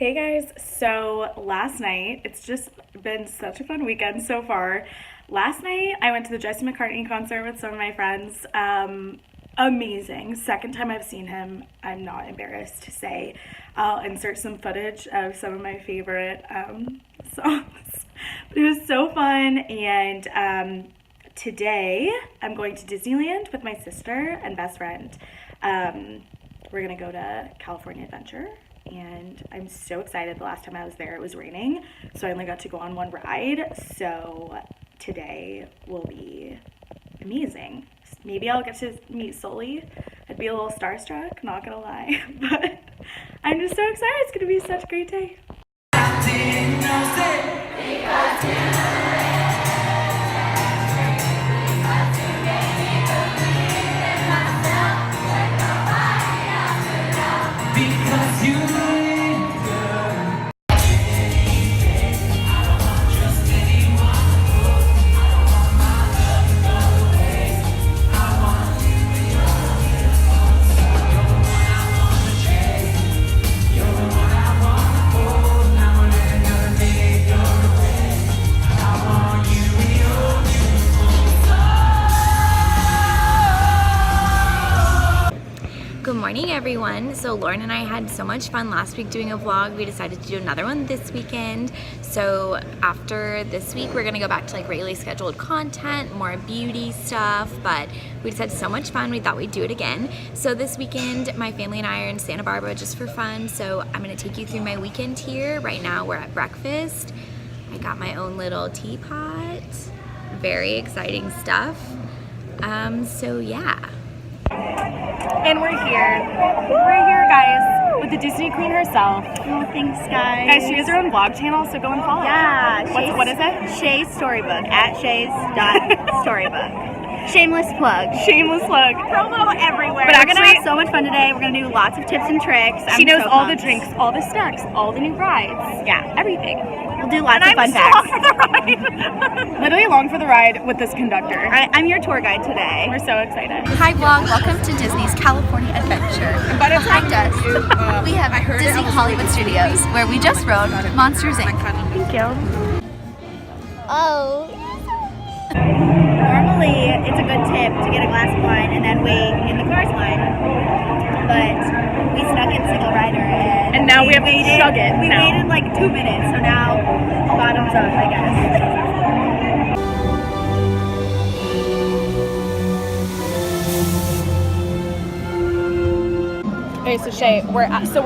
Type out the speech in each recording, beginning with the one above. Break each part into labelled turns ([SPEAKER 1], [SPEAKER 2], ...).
[SPEAKER 1] Hey guys, so last night, it's just been such a fun weekend so far. Last night, I went to the Jesse McCartney concert with some of my friends. Amazing. Second time I've seen him, I'm not embarrassed to say. I'll insert some footage of some of my favorite songs. But it was so fun, and today I'm going to Disneyland with my sister and best friend. We're gonna go to California Adventure. And I'm so excited. The last time I was there, it was raining, so I only got to go on one ride. So today will be amazing. Maybe I'll get to meet Sully. I'd be a little starstruck, not gonna lie, but I'm just so excited. It's gonna be such a great day.
[SPEAKER 2] Good morning, everyone. So Lauren and I had so much fun last week doing a vlog. We decided to do another one this weekend. So after this week, we're gonna go back to like regularly scheduled content, more beauty stuff, but we just had so much fun. We thought we'd do it again. So this weekend, my family and I are in Santa Barbara just for fun. So I'm gonna take you through my weekend here. Right now, we're at breakfast. I got my own little teapot. Very exciting stuff. So yeah.
[SPEAKER 1] And we're here, guys, with the Disney Queen herself.
[SPEAKER 3] Oh, thanks, guys.
[SPEAKER 1] Guys, she has her own vlog channel, so go and follow.
[SPEAKER 3] Yeah.
[SPEAKER 1] What is it?
[SPEAKER 3] Shay's Storybook, at Shay's.storybook. Shameless plug.
[SPEAKER 1] Shameless plug.
[SPEAKER 3] Promo everywhere.
[SPEAKER 1] But
[SPEAKER 3] We're going to
[SPEAKER 1] actually-
[SPEAKER 3] have so much fun today. We're going to do lots of tips and tricks.
[SPEAKER 1] She knows
[SPEAKER 3] so
[SPEAKER 1] all the
[SPEAKER 3] pumped.
[SPEAKER 1] drinks, all the snacks, all the new rides.
[SPEAKER 3] Yeah.
[SPEAKER 1] Everything.
[SPEAKER 3] We'll do lots of fun
[SPEAKER 1] I'm
[SPEAKER 3] facts.
[SPEAKER 1] along for the ride. Literally along for the ride with this conductor.
[SPEAKER 3] I'm your tour guide today.
[SPEAKER 1] We're so excited.
[SPEAKER 4] Hi vlog, welcome to Disney's California Adventure. Behind us, we have Disney Hollywood Studios, where we just rode Monsters Inc.
[SPEAKER 1] Thank you.
[SPEAKER 3] Oh. Normally, it's a good tip to get a glass of wine and then wait in the car's line. But we snuck in single rider
[SPEAKER 1] And now we have to chug it.
[SPEAKER 3] We
[SPEAKER 1] now.
[SPEAKER 3] waited like 2 minutes, so now bottoms up, I guess.
[SPEAKER 1] Okay, so Shay, we're at the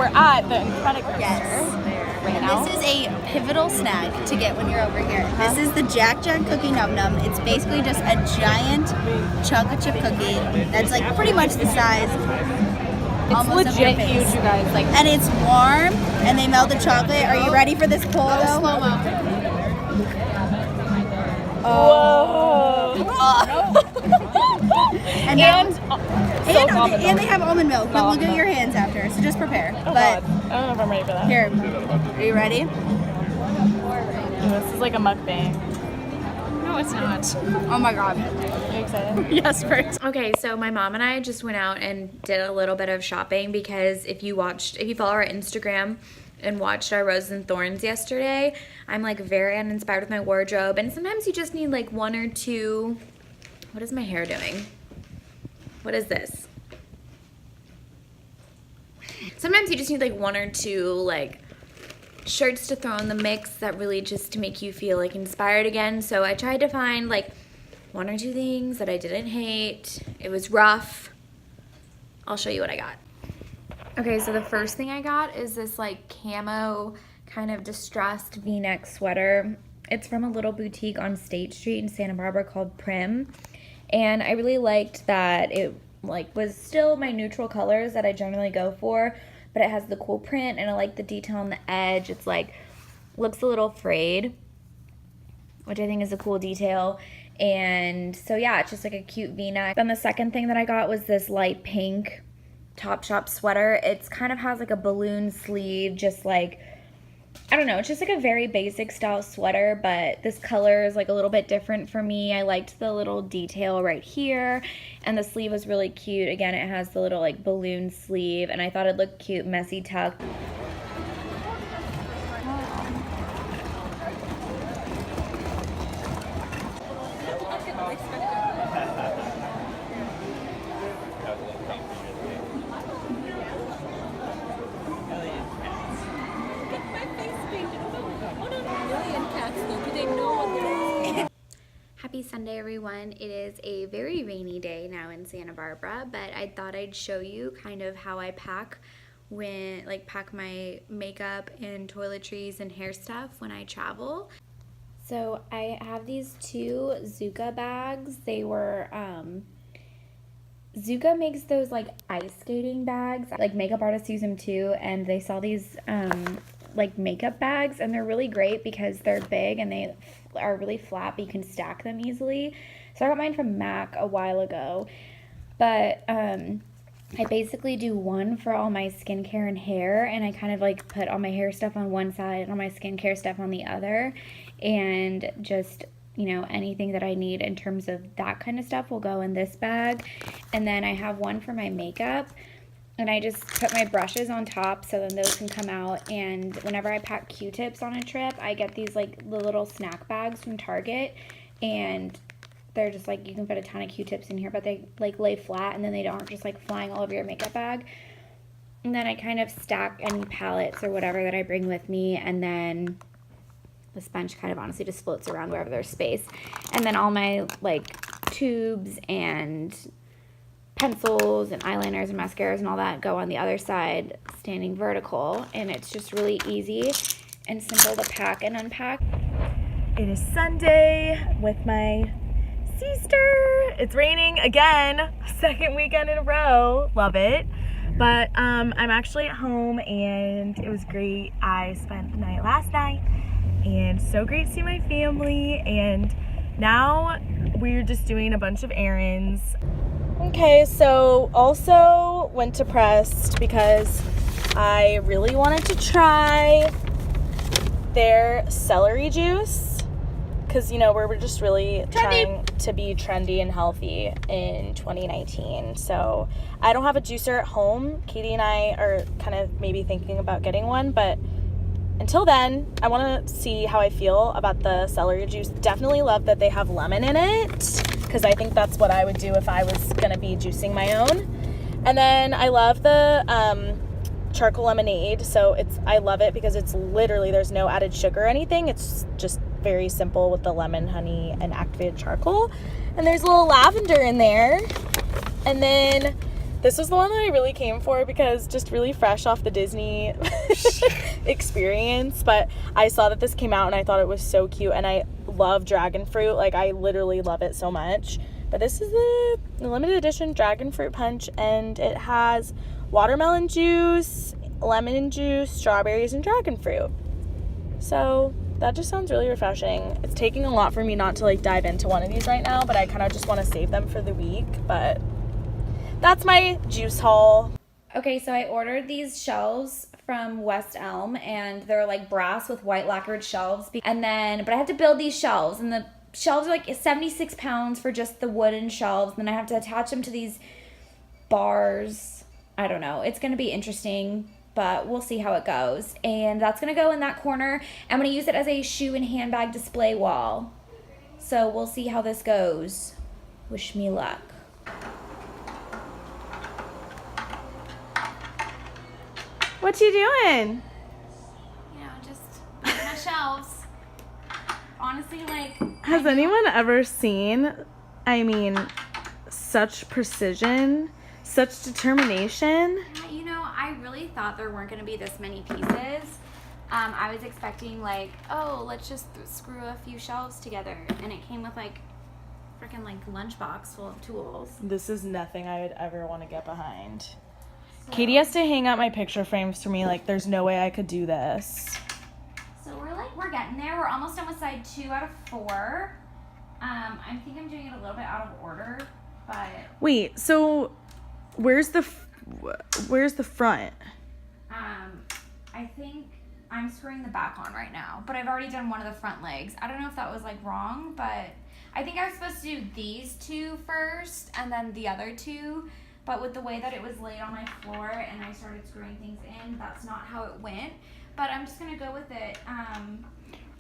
[SPEAKER 1] Incredicoaster right now.
[SPEAKER 4] This is a pivotal snack to get when you're over here. This is the Jack Jack Cookie Num Num. It's basically just a giant chocolate chip cookie that's like pretty much the size.
[SPEAKER 1] It's
[SPEAKER 4] almost of your
[SPEAKER 1] legit
[SPEAKER 4] face.
[SPEAKER 1] huge, you guys. Like,
[SPEAKER 4] And it's warm, and they melt the chocolate. Are you ready for this pull though?
[SPEAKER 1] whoa.
[SPEAKER 4] And
[SPEAKER 1] and
[SPEAKER 4] they have almond milk, but we'll do your hands after, so just prepare.
[SPEAKER 1] Oh
[SPEAKER 4] But
[SPEAKER 1] God, I don't know if I'm ready for that.
[SPEAKER 4] here, are you ready?
[SPEAKER 1] This is like a mukbang.
[SPEAKER 4] No, it's not. Oh my god.
[SPEAKER 1] Are you excited?
[SPEAKER 4] Yes, first.
[SPEAKER 2] Okay, so my mom and I just went out and did a little bit of shopping because if you follow our Instagram and watched our Roses and Thorns yesterday, I'm like very uninspired with my wardrobe, and sometimes you just need like one or two. What is my hair doing? What is this? Sometimes you just need like one or two like shirts to throw in the mix that really just to make you feel like inspired again. So I tried to find like one or two things that I didn't hate. It was rough. I'll show you what I got. Okay, so the first thing I got is this like camo kind of distressed v-neck sweater. It's from a little boutique on State Street in Santa Barbara called Prim. And I really liked that it like was still my neutral colors that I generally go for, but it has the cool print and I like the detail on the edge. It's like looks a little frayed, which I think is a cool detail. And so yeah, it's just like a cute v-neck. Then the second thing that I got was this light pink Topshop sweater. It's kind of has like a balloon sleeve, just like I don't know, it's just like a very basic style sweater, but this color is like a little bit different for me. I liked the little detail right here, and the sleeve was really cute. Again, it has the little like balloon sleeve, and I thought it looked cute, messy tuck. Sunday, everyone. It is a very rainy day now in Santa Barbara, but I thought I'd show you kind of how I pack pack my makeup and toiletries and hair stuff when I travel. So I have these 2 Zuka bags. They were, Zuka makes those like ice skating bags. Like makeup artists use them too, and they sell these like makeup bags, and they're really great because they're big and they are really flat, but you can stack them easily. So I got mine from MAC a while ago, but I basically do one for all my skincare and hair, and I kind of like put all my hair stuff on one side and all my skincare stuff on the other, and just, you know, anything that I need in terms of that kind of stuff will go in this bag. And then I have one for my makeup, and I just put my brushes on top so then those can come out. And whenever I pack Q-tips on a trip, I get these like the little snack bags from Target, and they're just like, you can fit a ton of Q-tips in here, but they like lay flat and then they aren't just like flying all over your makeup bag. And then I kind of stack any palettes or whatever that I bring with me, and then the sponge kind of honestly just floats around wherever there's space. And then all my like tubes and pencils and eyeliners and mascaras and all that go on the other side, standing vertical, and it's just really easy and simple to pack and unpack.
[SPEAKER 1] It is Sunday with my sister. It's raining again, second weekend in a row. Love it. But I'm actually at home, and it was great. I spent the night last night, and so great to see my family. And now we're just doing a bunch of errands. Okay, so also went to Pressed because I really wanted to try their celery juice, because, you know, we're just really trying to be trendy and healthy in 2019. So I don't have a juicer at home. Katie and I are kind of maybe thinking about getting one, but until then, I want to see how I feel about the celery juice. Definitely love that they have lemon in it, because I think that's what I would do if I was going to be juicing my own. And then I love the charcoal lemonade. So I love it because it's literally, there's no added sugar or anything. It's just very simple with the lemon, honey, and activated charcoal. And there's a little lavender in there. And then this was the one that I really came for because just really fresh off the Disney experience. But I saw that this came out and I thought it was so cute, and I love dragon fruit. Like, I literally love it so much. But this is the limited edition dragon fruit punch, and it has watermelon juice, lemon juice, strawberries, and dragon fruit. So that just sounds really refreshing. It's taking a lot for me not to like dive into one of these right now, but I kind of just want to save them for the week. But that's my juice haul.
[SPEAKER 2] Okay, so I ordered these shelves from West Elm, and they're like brass with white lacquered shelves. But I have to build these shelves, and the shelves are like 76 pounds for just the wooden shelves. And then I have to attach them to these bars. I don't know. It's going to be interesting, but we'll see how it goes. And that's going to go in that corner. I'm going to use it as a shoe and handbag display wall. So we'll see how this goes. Wish me luck.
[SPEAKER 1] What you doing?
[SPEAKER 2] You know, just building my shelves. Honestly, like...
[SPEAKER 1] Has anyone ever seen, such precision, such determination?
[SPEAKER 2] Yeah, you know, I really thought there weren't going to be this many pieces. I was expecting, like, oh, let's just screw a few shelves together. And it came with, like, freaking, like, lunchbox full of tools.
[SPEAKER 1] This is nothing I would ever want to get behind. So, Katie has to hang out my picture frames for me. Like, there's no way I could do this.
[SPEAKER 2] So we're getting there. We're almost done with side 2 out of 4. I think I'm doing it a little bit out of order, but...
[SPEAKER 1] Wait, so where's the front?
[SPEAKER 2] I think I'm screwing the back on right now, but I've already done one of the front legs. I don't know if that was, like, wrong, but I think I was supposed to do these 2 first and then the other 2, but with the way that it was laid on my floor and I started screwing things in, that's not how it went. But I'm just going to go with it.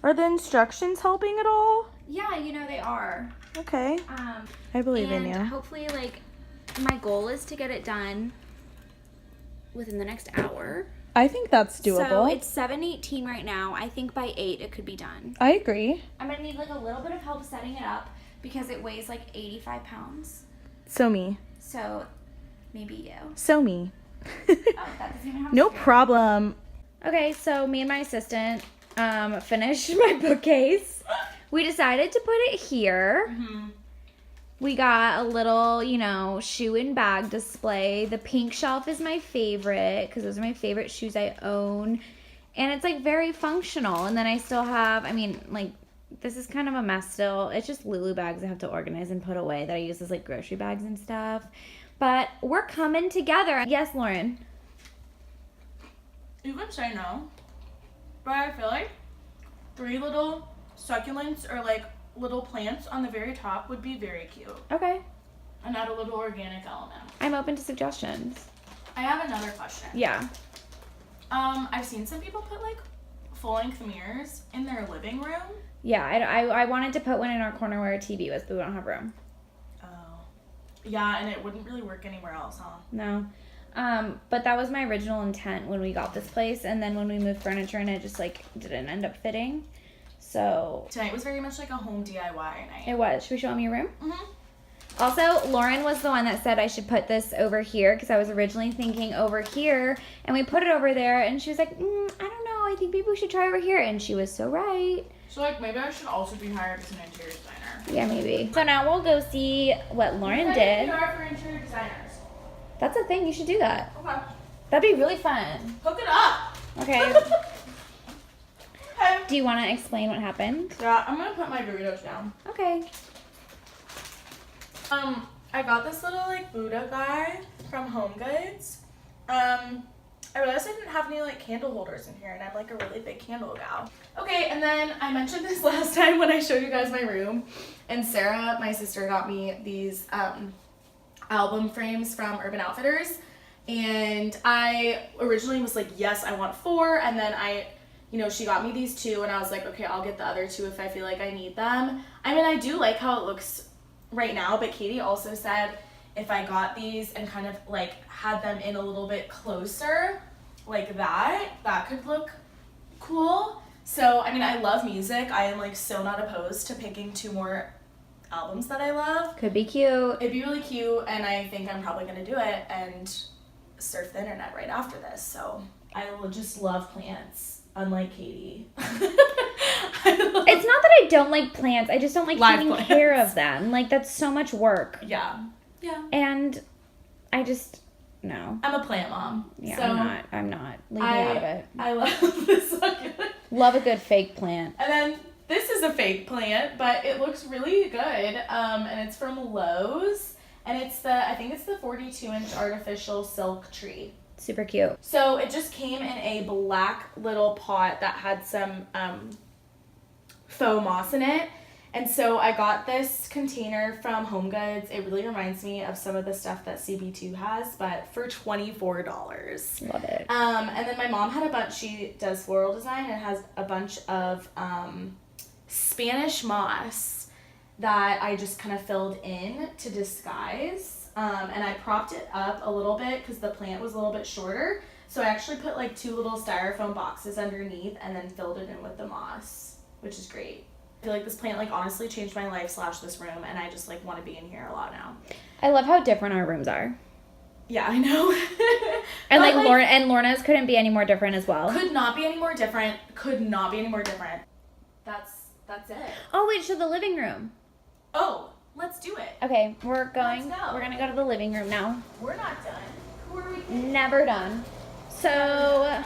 [SPEAKER 1] Are the instructions helping at all?
[SPEAKER 2] Yeah, you know, they are.
[SPEAKER 1] Okay. I believe in you.
[SPEAKER 2] And hopefully, like, my goal is to get it done within the next hour.
[SPEAKER 1] I think that's doable.
[SPEAKER 2] So it's 7:18 right now. I think by 8 it could be done.
[SPEAKER 1] I agree.
[SPEAKER 2] I'm going to need, like, a little bit of help setting it up because it weighs like 85 pounds.
[SPEAKER 1] So me.
[SPEAKER 2] So maybe you.
[SPEAKER 1] So me.
[SPEAKER 2] Oh, that doesn't even have
[SPEAKER 1] No
[SPEAKER 2] a screw.
[SPEAKER 1] problem.
[SPEAKER 2] Okay, so me and my assistant finished my bookcase. We decided to put it here.
[SPEAKER 1] Mm-hmm.
[SPEAKER 2] We got a little, you know, shoe and bag display. The pink shelf is my favorite because those are my favorite shoes I own. And it's like very functional. And then I still have, I mean, like, this is kind of a mess still. It's just Lulu bags I have to organize and put away that I use as like grocery bags and stuff. But we're coming together. Yes, Lauren.
[SPEAKER 1] You could say no, but I feel like 3 little succulents or like little plants on the very top would be very cute
[SPEAKER 2] Okay.
[SPEAKER 1] and add a little organic element.
[SPEAKER 2] I'm open to suggestions.
[SPEAKER 1] I have another question.
[SPEAKER 2] Yeah.
[SPEAKER 1] I've seen some people put like full-length mirrors in their living room.
[SPEAKER 2] Yeah, I wanted to put one in our corner where our TV was, but we don't have room.
[SPEAKER 1] Oh. Yeah, and it wouldn't really work anywhere else, huh?
[SPEAKER 2] No. But that was my original intent when we got this place, and then when we moved furniture and it just like didn't end up fitting. So
[SPEAKER 1] Tonight was very much like a home DIY night.
[SPEAKER 2] it was. Should we show them your room?
[SPEAKER 1] Mm-hmm.
[SPEAKER 2] Also, Lauren was the one that said I should put this over here because I was originally thinking over here, and we put it over there, and she was like, I don't know, I think maybe we should try over here, and she was so right.
[SPEAKER 1] So like maybe I should also be hired as an interior designer.
[SPEAKER 2] Yeah, maybe. So now we'll go see what Lauren did.
[SPEAKER 1] PR for interior designers.
[SPEAKER 2] That's a thing. You should do that.
[SPEAKER 1] Okay.
[SPEAKER 2] That'd be really fun.
[SPEAKER 1] Hook it up.
[SPEAKER 2] Okay.
[SPEAKER 1] Okay.
[SPEAKER 2] Do you want to explain what happened?
[SPEAKER 1] Yeah, I'm gonna put my Doritos down.
[SPEAKER 2] Okay.
[SPEAKER 1] I got this little like Buddha guy from Home Goods. I realized I didn't have any like candle holders in here, and I'm like a really big candle gal. Okay, and then I mentioned this last time when I showed you guys my room, and Sarah, my sister, got me these album frames from Urban Outfitters, and I originally was like, yes, I want 4, and then she got me these 2, and I was like, okay, I'll get the other 2 if I feel like I need them. I mean, I do like how it looks right now, but Katie also said if I got these and kind of like had them in a little bit closer like that could look cool. So, I mean, I love music. I am like so not opposed to picking 2 more albums that I love.
[SPEAKER 2] Could be cute.
[SPEAKER 1] It'd be really cute, and I think I'm probably gonna do it and surf the internet right after this. So I will just love plants, unlike Katie.
[SPEAKER 2] It's not that I don't like plants. I just don't like
[SPEAKER 1] Live
[SPEAKER 2] taking
[SPEAKER 1] plants.
[SPEAKER 2] care of them. Like, that's so much work.
[SPEAKER 1] Yeah.
[SPEAKER 2] And I just, no.
[SPEAKER 1] I'm a plant mom.
[SPEAKER 2] Yeah,
[SPEAKER 1] so
[SPEAKER 2] I'm not. Leave me out of it.
[SPEAKER 1] I love this succulent.
[SPEAKER 2] Love a good fake plant.
[SPEAKER 1] And then this is a fake plant, but it looks really good. And it's from Lowe's. And I think it's the 42-inch artificial silk tree.
[SPEAKER 2] Super cute.
[SPEAKER 1] So it just came in a black little pot that had some faux moss in it. And so I got this container from Home Goods. It really reminds me of some of the stuff that CB2 has, but for $24.
[SPEAKER 2] Love it.
[SPEAKER 1] And then my mom had a bunch, she does floral design and has a bunch of Spanish moss that I just kind of filled in to disguise. And I propped it up a little bit because the plant was a little bit shorter. So I actually put like 2 little styrofoam boxes underneath and then filled it in with the moss, which is great. I feel like this plant like honestly changed my life / this room, and I just like want to be in here a lot now.
[SPEAKER 2] I love how different our rooms are.
[SPEAKER 1] Yeah, I know.
[SPEAKER 2] And
[SPEAKER 1] But,
[SPEAKER 2] like Lauren and Lorna's couldn't be any more different as well.
[SPEAKER 1] Could not be any more different. Could not be any more different. That's it.
[SPEAKER 2] Oh wait, so the living room.
[SPEAKER 1] Oh, let's do it.
[SPEAKER 2] Okay,
[SPEAKER 1] Let's go.
[SPEAKER 2] we're gonna go to the living room now.
[SPEAKER 1] We're not done. Who are we kidding?
[SPEAKER 2] Never done. So,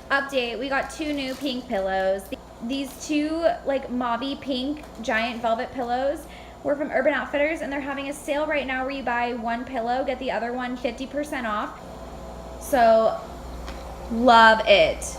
[SPEAKER 2] update, we got 2 new pink pillows. These 2 like mauvey pink giant velvet pillows were from Urban Outfitters, and they're having a sale right now where you buy 1 pillow, get the other one 50% off. So, love it.